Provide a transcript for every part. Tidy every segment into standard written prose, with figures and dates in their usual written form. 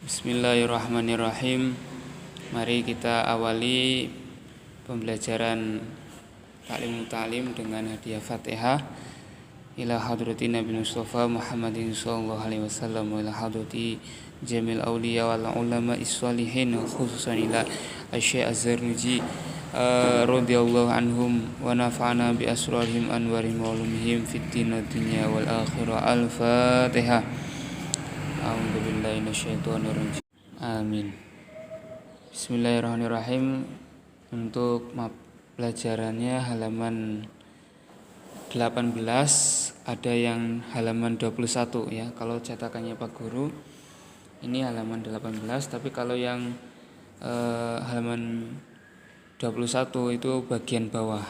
Bismillahirrahmanirrahim. Mari kita awali pembelajaran Ta'lim dengan hadiah Fatihah ila hadrati Nabi Mustafa Muhammadin sallallahu alaihi wasallam wa ila hadrati jamil awliya wal ulama is-salihin khususan ila Asy-Syaikh Az-Zarnuji radhiyallahu anhum wa nafa'ana bi asrarihim anwarihim wa ulumihim fid din wad dunya wal akhirah. Al-Fatihah. A'udzubillahi minasyaitonirrajim. Amin. Bismillahirrahmanirrahim. Untuk pelajarannya halaman 18, ada yang halaman 21 ya. Kalau cetakannya Pak Guru ini halaman 18, tapi kalau yang halaman 21 itu bagian bawah.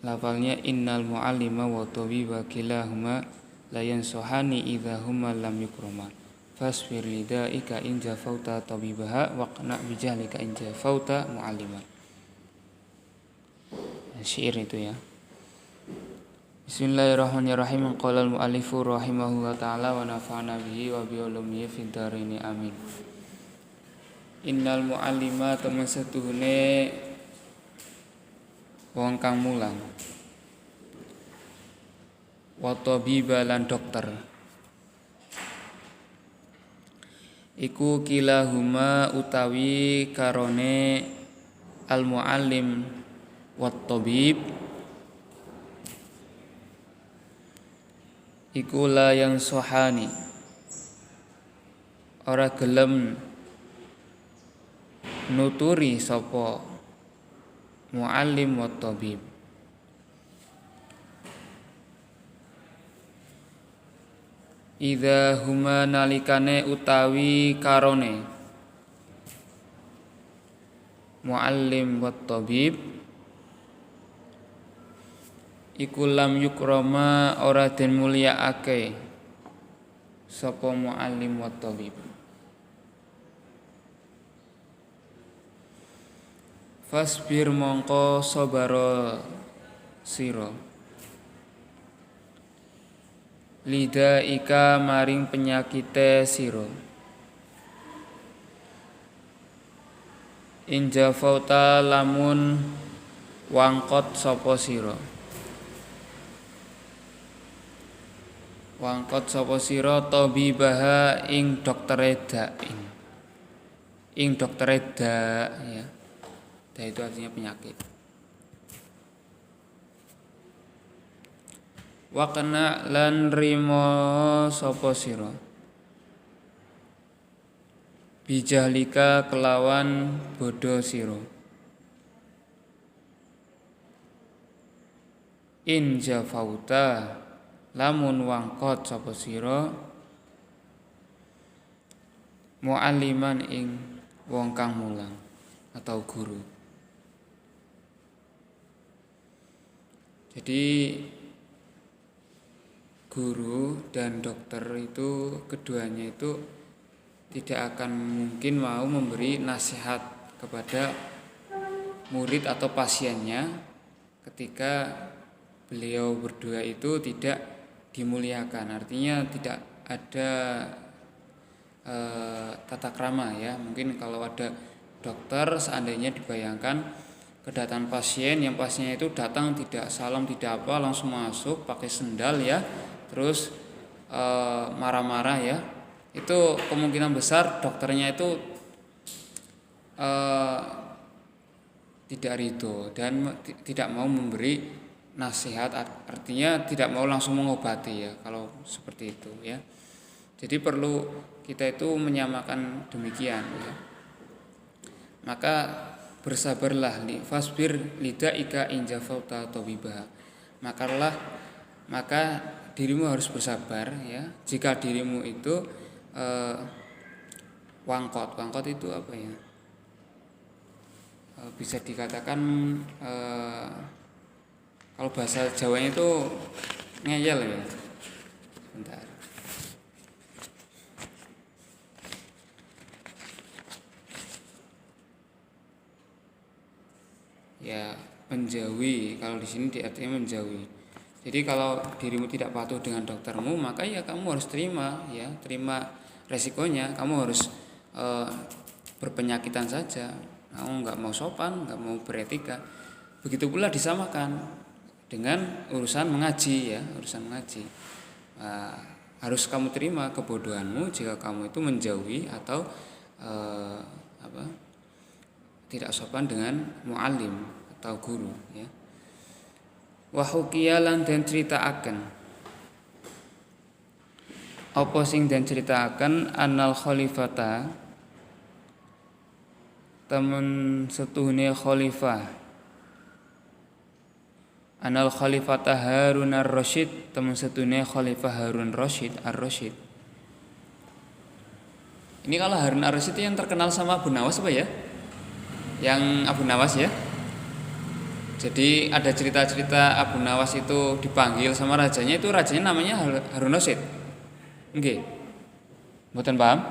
Lafalnya innal mu'allima wa tabiba kilahuma la yansuhani idza huma lam yukrama fasfir lidaika in jafauta tabibaha waqna bijahlika in jafauta mu'allima. Syair itu ya. Bismillahirrahmanirrahim. Qala al-mu'allifu rahimahullah ta'ala wa nafa'ana bihi wa bi ulumihi fid dharain amin. Innal mu'allima temen setuhune wong kang mulang wa tabiba lan dokter iku kilahuma utawi karone al muallim wa tabib iku la yang sohani ora gelem nuturi sapa muallim wa tabib. Idza huma nalikane utawi karone muallim wa tabib iku lam yukrama ora den mulyaake sapa muallim wa tabib. Fasbir mongko sabara sira lida ika maring penyakite siro inja fauta lamun wangkot sopo siro tabibaha ing doktere dain ing doktere da ya. Da itu artinya penyakit. Wa kena lan rimo sapa sira bijahlika kelawan bodho sira in jafauta lamun wangkot sapa sira mualliman ing wong kang mulang atau guru. Jadi guru dan dokter itu keduanya itu tidak akan mungkin mau memberi nasihat kepada murid atau pasiennya ketika beliau berdua itu tidak dimuliakan. Artinya tidak ada tata krama ya. Mungkin kalau ada dokter seandainya dibayangkan kedatangan pasien, yang pasiennya itu datang tidak salam tidak apa langsung masuk pakai sendal ya. Terus marah-marah ya, itu kemungkinan besar dokternya itu tidak ridho dan tidak mau memberi nasihat, artinya tidak mau langsung mengobati ya kalau seperti itu ya. Jadi perlu kita itu menyamakan demikian ya. Maka bersabarlah li fasbir lidaika in jafauta tabibaha. Maka dirimu harus bersabar ya. Jika dirimu itu wangkot itu apa ya? Bisa dikatakan kalau bahasa Jawanya itu ngeyel ya. Sebentar. Ya, menjauhi. Kalau di sini artinya menjauhi. Jadi kalau dirimu tidak patuh dengan doktermu, maka ya kamu harus terima resikonya kamu harus berpenyakitan saja, kamu nggak mau sopan, nggak mau beretika. Begitu pula disamakan dengan urusan mengaji ya, urusan mengaji. Harus kamu terima kebodohanmu jika kamu itu menjauhi atau tidak sopan dengan muallim atau guru ya. Wa hukiya lan den critakaken apa sing den critakaken annal khalifata temen setuhune khalifah Anal Khalifata Harun ar-Rasyid temen setuhune Khalifah Harun Rasyid ar-Rasyid. Ini kalau Harun ar-Rasyid yang terkenal sama Abu Nawas apa ya? Yang Abu Nawas ya. Jadi ada cerita-cerita Abu Nawas itu dipanggil sama rajanya, itu rajanya namanya Harun Rasyid. Nggih. Mboten paham?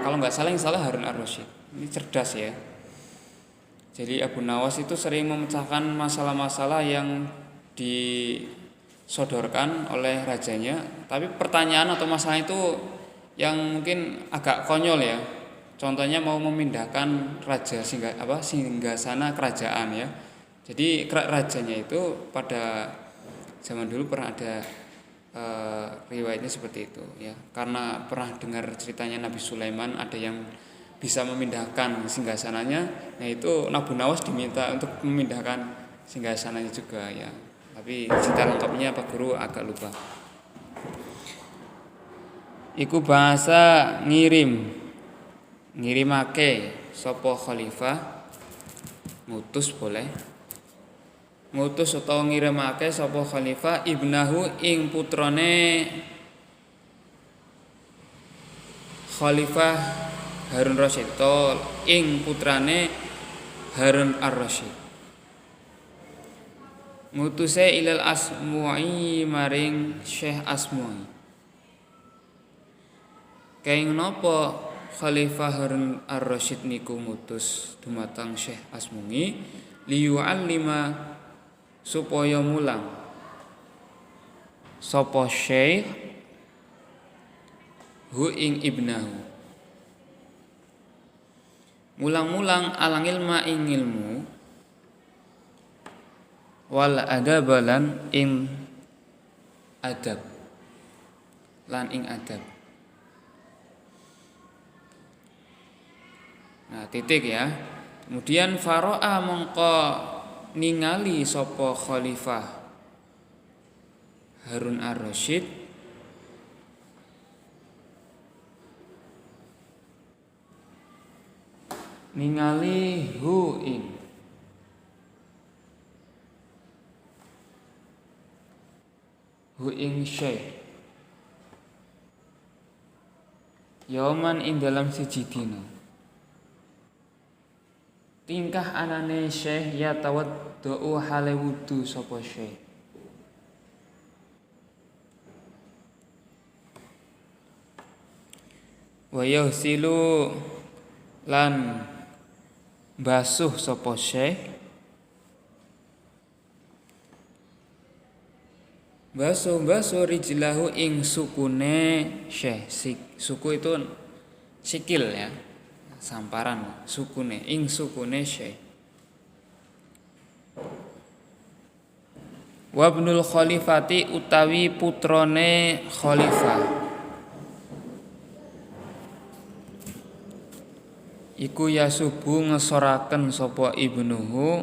Kalau nggak salah yang salah Harun ar-Rasyid. Ini cerdas ya. Jadi Abu Nawas itu sering memecahkan masalah-masalah yang disodorkan oleh rajanya, tapi pertanyaan atau masalah itu yang mungkin agak konyol ya. Contohnya mau memindahkan raja singgasana kerajaan ya. Jadi rajanya itu pada zaman dulu pernah ada riwayatnya seperti itu ya. Karena pernah dengar ceritanya Nabi Sulaiman ada yang bisa memindahkan singgasananya, nah itu Abu Nawas diminta untuk memindahkan singgasananya juga ya. Tapi cerita lengkapnya Pak Guru agak lupa. Iku bahasa ngirimake sapa khalifah ngutus boleh. Ngutus utawa ngirimake sapa khalifah ibnahu ing putrane Khalifah Harun Rasyid ing putrane Harun ar-Rasyid. Ngutuse ilal Asmu'i maring Syekh Asmu'i. Kaing napa Khalifah Harun ar-Rasyid niku ngutus dumateng Syekh Asmu'i liyu'allima supaya mulang sapa Syekh hu ing ibnahu. Mulang-mulang alang ilma ing ilmu wal adabalan ing adab lan ing adab. Nah, titik ya. Kemudian faro'a mongko ningali sapa Khalifah Harun ar-Rasyid ningali hu ing Syekh yauman ing dalam siji dina tingkah anane Syekh ya tawaddu hale wudu sapa Syekh wa yahsilu lan basuh sapa Syekh basuh rijlahu ing sukune Syekh. Suku itu sikil ya, samparan sukune ing sukune Syekh. Wabnul khalifati utawi putrone khalifah iku yasubu ngesoraken sapa ibnuhu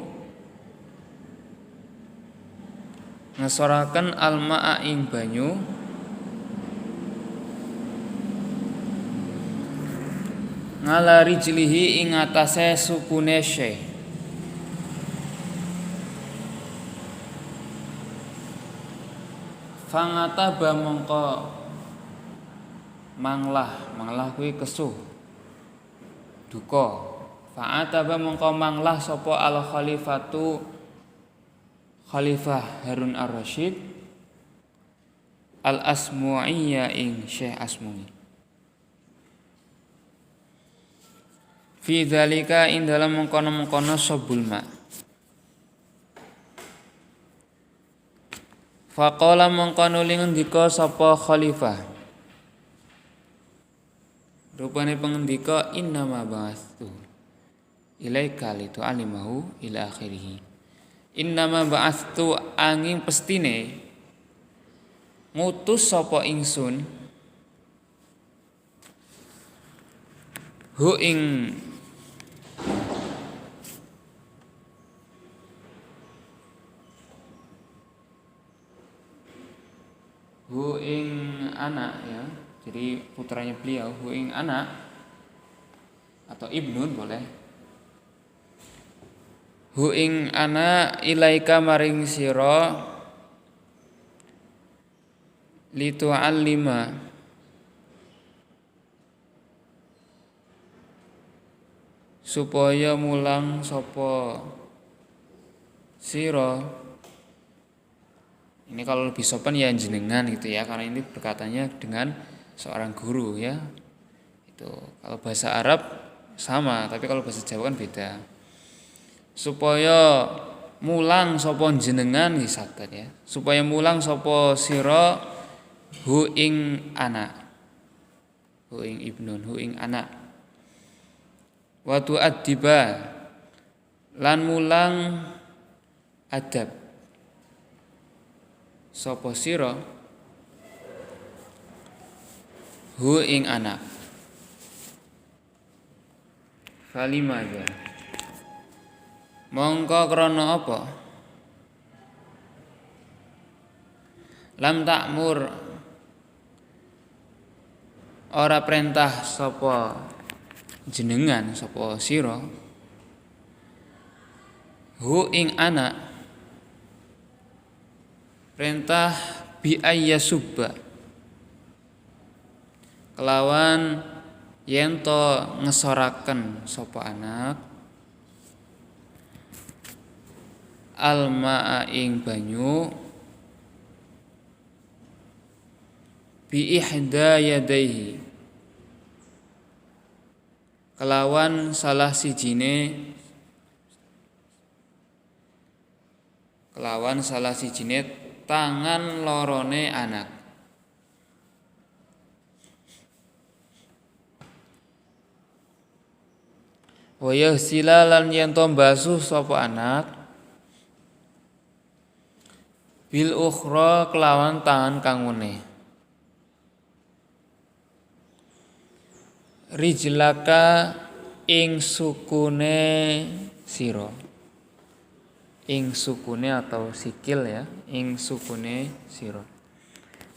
ngesoraken alma'a ing banyu ngala rijlihi ing atase sukune Syekh. Fangata mongko manglah kuwi kesuh duka. Fa'ataba mongko manglah sapa al khalifatu Khalifah Harun ar-Rasyid al Asmu'iyya ing Syekh Asmu'i. Fi dzalika ing dalam mengkono-mengkono sabul ma. Faqala mongko nuli ngendika sapa khalifah Rupane pengendika innama ba'atsu ilaika litu'allimahu ila akhirih. Innama ba'atsu angin pestine ngutus sapa ingsun hu ing anak ya. Jadi putranya beliau hu ing anak atau ibnun boleh. Hu ing anak ilaika maring sira litu'allima supaya mulang sapa sira. Ini kalau lebih sopan ya jenengan gitu ya, karena ini berkatanya dengan seorang guru ya. Itu kalau bahasa Arab sama, tapi kalau bahasa Jawa kan beda. Supaya mulang sapa jenengan nggih saged ya. Supaya mulang sapa sira hu ing anak. Hu ing ibnun, hu ing anak. Wa tu'addiba lan mulang adab sapa sira hu ing anak. Falimaza mongko krana apa lam ta'mur ora perintah sapa jenengan sapa sira hu ing anak perintah bi ayyasubba kelawan yen to ngesoraken sapa anak almaa ing banyu bi ihda yadaihi kelawan salah sijine tangan lorone anak. Wa yahsila lan yen to basuh sapa anak bil ukhra kelawan tangan kangune. Rijlaka ing sukune sira. Ing sukune atau sikil ya, ing sukune sira.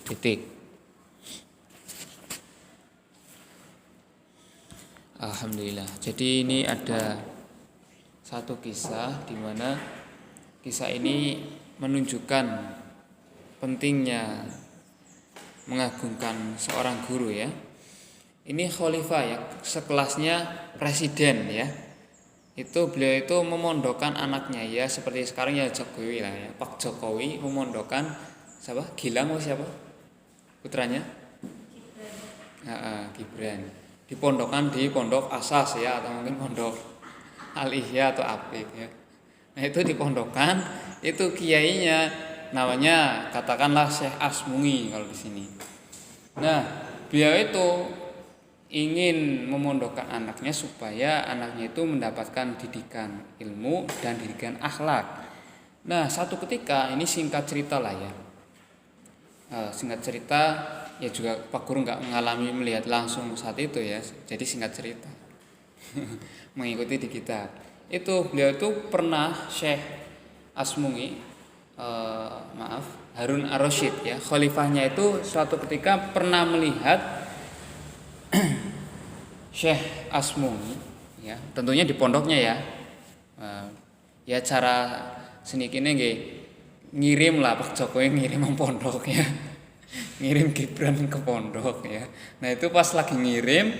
Titik. Alhamdulillah. Jadi ini ada satu kisah di mana kisah ini menunjukkan pentingnya mengagungkan seorang guru ya. Ini khalifah ya, sekelasnya presiden ya. Itu beliau itu memondokkan anaknya ya, seperti sekarang ya Jokowi lah ya. Pak Jokowi memondokkan siapa? Gilang atau siapa? Putranya? Gibran. Dipondokkan di pondok Asas ya, atau mungkin pondok Al-Ihya atau Apik ya. Nah itu dipondokkan, itu kiainya namanya katakanlah Syekh Asmungi kalau di sini. Nah beliau itu ingin memondokkan anaknya supaya anaknya itu mendapatkan didikan ilmu dan didikan akhlak. Nah satu ketika ini singkat cerita lah ya, singkat cerita ya juga Pak Guru nggak mengalami melihat langsung saat itu ya, jadi singkat cerita mengikuti di kitab. Itu beliau itu pernah Syekh Asmungi Harun Ar-Rasyid ya, khalifahnya itu suatu ketika pernah melihat Syekh Asmungi ya, tentunya di pondoknya ya. Ya cara senikine nggih ngirim lah Pak Jokowi ngirim pondok ya. Ngirim Gibran ke pondok ya. Nah, itu pas lagi ngirim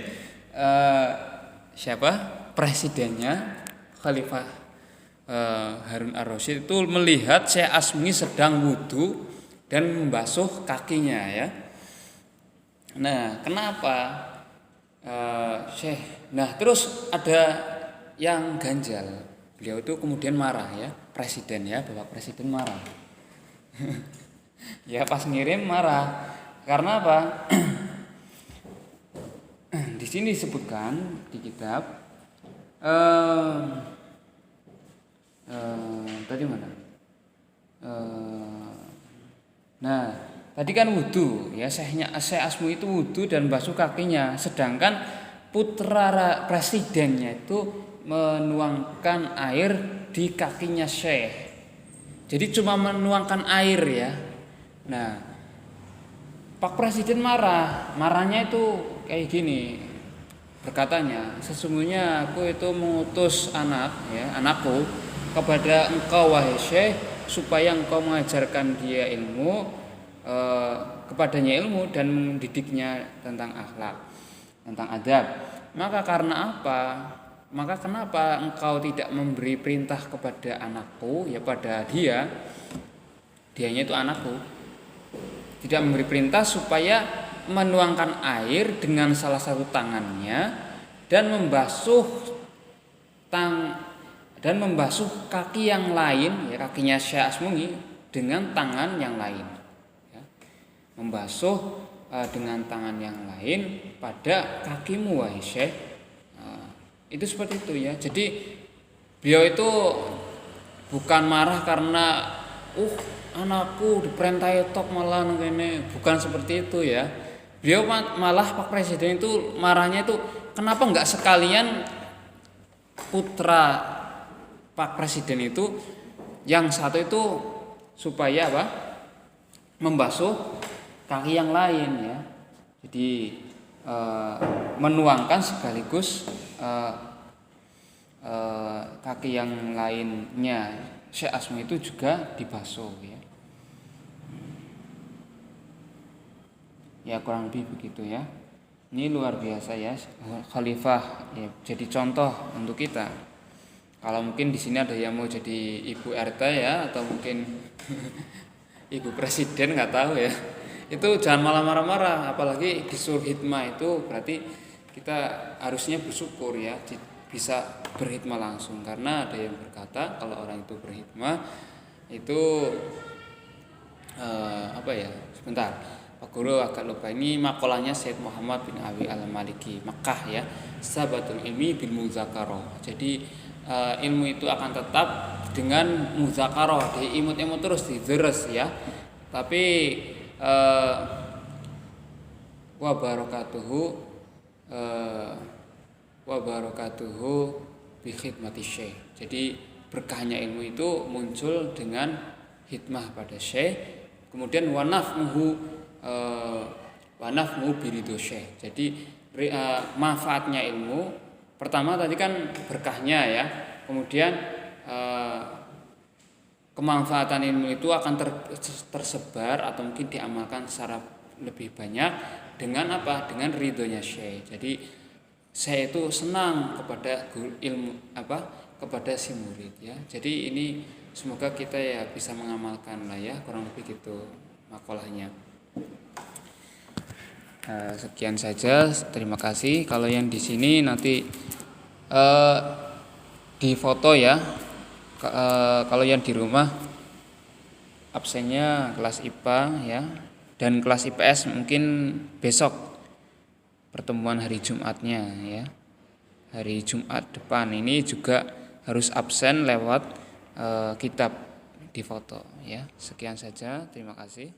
siapa? Presidennya Khalifah Harun Ar-Rasyid itu melihat Syekh Asmungi sedang wudu dan membasuh kakinya ya. Nah, kenapa? Syekh. Nah, terus ada yang ganjal. Beliau itu kemudian marah ya, presiden ya, Bapak Presiden marah. Ya pas ngirim marah. Karena apa? sini disebutkan di kitab tadi mana? Nah, tadi kan wudhu ya, Syekh Asmu itu wudhu dan basuh kakinya, sedangkan putra presidennya itu menuangkan air di kakinya Syekh. Jadi cuma menuangkan air ya. Nah, Pak Presiden marahnya itu kayak gini, berkatanya, sesungguhnya aku itu mengutus anakku kepada engkau wahai Syekh, supaya engkau mengajarkan dia ilmu, kepadanya ilmu dan mendidiknya tentang akhlak, tentang adab. Maka karena apa? Maka kenapa engkau tidak memberi perintah kepada anakku, ya pada dianya itu anakku, tidak memberi perintah supaya menuangkan air dengan salah satu tangannya dan membasuh kaki yang lain, ya, kakinya Syekh Asmungi dengan tangan yang lain, ya. Membasuh dengan tangan yang lain pada kakimu wahai Syekh. Itu seperti itu ya. Jadi beliau itu bukan marah karena anakku diperintahi tok malah ngene, bukan seperti itu ya. Beliau malah Pak Presiden itu marahnya itu kenapa enggak sekalian putra Pak Presiden itu yang satu itu supaya membasuh kaki yang lain ya. Jadi menuangkan sekaligus kaki yang lainnya Syekh Asmu itu juga dibasuh ya. Ya kurang lebih begitu ya. Ini luar biasa ya, khalifah ya, jadi contoh untuk kita. Kalau mungkin di sini ada yang mau jadi ibu RT ya, atau mungkin ibu presiden, nggak tahu ya. Itu jangan malah marah-marah, apalagi disuruh hikmah, itu berarti kita harusnya bersyukur ya, bisa berhikmah langsung. Karena ada yang berkata kalau orang itu berhikmah itu sebentar, Pak Guru agak lupa, ini makolahnya Syed Muhammad bin Abi al-Maliki Makkah ya, sabatul ilmi bil muzakarah. Jadi ilmu itu akan tetap dengan muzakarah, diimut-imut terus, didderes ya. Tapi wa barakatuhu bi khidmati syekh. Jadi berkahnya ilmu itu muncul dengan hikmah pada syekh. Kemudian wanafmu birido syekh. Jadi manfaatnya ilmu pertama tadi kan berkahnya ya. Kemudian kemanfaatan ilmu itu akan tersebar atau mungkin diamalkan secara lebih banyak dengan apa? Dengan ridhonya syekh. Jadi saya itu senang kepada kepada si murid ya. Jadi ini semoga kita ya bisa mengamalkan lah ya, kurang lebih gitu makalahnya. Sekian saja, terima kasih. Kalau yang di sini nanti di foto ya. Kalau yang di rumah absennya kelas IPA ya, dan kelas IPS mungkin besok pertemuan hari Jumatnya ya. Hari Jumat depan ini juga harus absen lewat kitab di foto ya. Sekian saja, terima kasih.